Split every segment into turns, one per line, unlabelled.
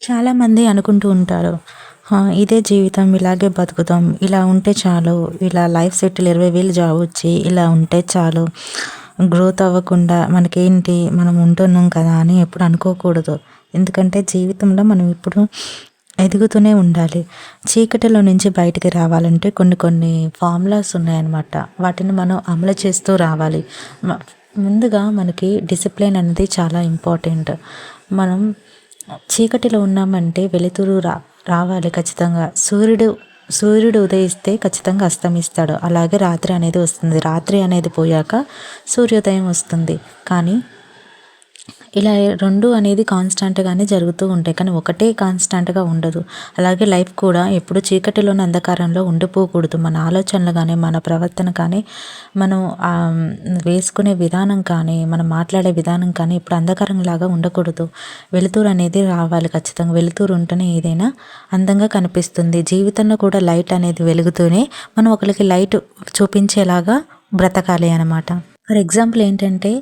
చాలామంది అనుకుంటూ ఉంటారు. ఇదే జీవితం ఇలాగే బతుకుతాం. ఇలా ఉంటే చాలు. ఇలా లైఫ్ సెటిల్ 20,000 జాబ్ వచ్చి ఇలా ఉంటే చాలు. గ్రోత్ అవ్వకుండా మనకేంటి మనం ఉంటున్నాం కదా అని ఎప్పుడు అనుకోకూడదు. ఎందుకంటే జీవితంలో మనం ఇప్పుడు ఎదుగుతూనే ఉండాలి. చీకటిలో నుంచి బయటికి రావాలంటే కొన్ని కొన్ని ఫార్ములాస్ ఉన్నాయన్నమాట. వాటిని మనం అమలు చేస్తూ రావాలి. ముందుగా మనకి డిసిప్లిన్ అనేది చాలా ఇంపార్టెంట్. మనం చీకటిలో ఉన్నామంటే వెలుతురు రావాలి ఖచ్చితంగా. సూర్యుడు ఉదయిస్తే ఖచ్చితంగా అస్తమిస్తాడు. అలాగే రాత్రి అనేది వస్తుంది. రాత్రి అనేది పోయాక సూర్యోదయం వస్తుంది. కానీ ఇలా 2 అనేది కాన్స్టాంట్గానే జరుగుతూ ఉంటాయి. కానీ ఒకటే కాన్స్టాంట్గా ఉండదు. అలాగే లైఫ్ కూడా ఎప్పుడు చీకటిలోని అంధకారంలో ఉండిపోకూడదు. మన ఆలోచనలు కానీ మన ప్రవర్తన కానీ మనం వేసుకునే విధానం కానీ మనం మాట్లాడే విధానం కానీ ఇప్పుడు అంధకారంలాగా ఉండకూడదు. వెలుతురు అనేది రావాలి ఖచ్చితంగా. వెలుతురు ఉంటేనే ఏదైనా అందంగా కనిపిస్తుంది. జీవితంలో కూడా లైట్ అనేది వెలుగుతూనే మనం ఒకరికి లైట్ చూపించేలాగా బ్రతకాలి అన్నమాట. ఫర్ ఎగ్జాంపుల్ ఏంటంటే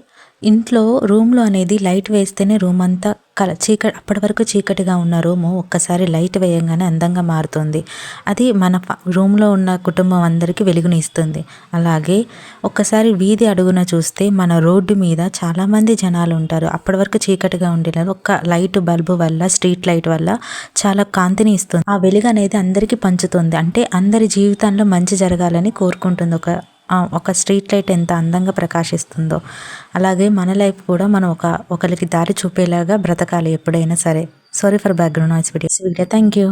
ఇంట్లో రూమ్లో అనేది లైట్ వేస్తేనే రూమ్ అంతా అప్పటి వరకు చీకటిగా ఉన్న రూము ఒక్కసారి లైట్ వేయంగానే అందంగా మారుతుంది. అది మన రూమ్లో ఉన్న కుటుంబం అందరికీ వెలుగుని ఇస్తుంది. అలాగే ఒక్కసారి వీధి అడుగున చూస్తే మన రోడ్డు మీద చాలామంది జనాలు ఉంటారు. అప్పటి వరకు చీకటిగా ఉండేది ఒక్క లైట్ బల్బు వల్ల, స్ట్రీట్ లైట్ వల్ల చాలా కాంతిని ఇస్తుంది. ఆ వెలుగు అనేది అందరికీ పంచుతుంది. అంటే అందరి జీవితంలో మంచి జరగాలని కోరుకుంటుంది. ఒక స్ట్రీట్ లైట్ ఎంత అందంగా ప్రకాశిస్తుందో అలాగే మన లైఫ్ కూడా మనం ఒకరికి దారి చూపేలాగా బ్రతకాలి ఎప్పుడైనా సరే. Sorry for background noise video. Thank you.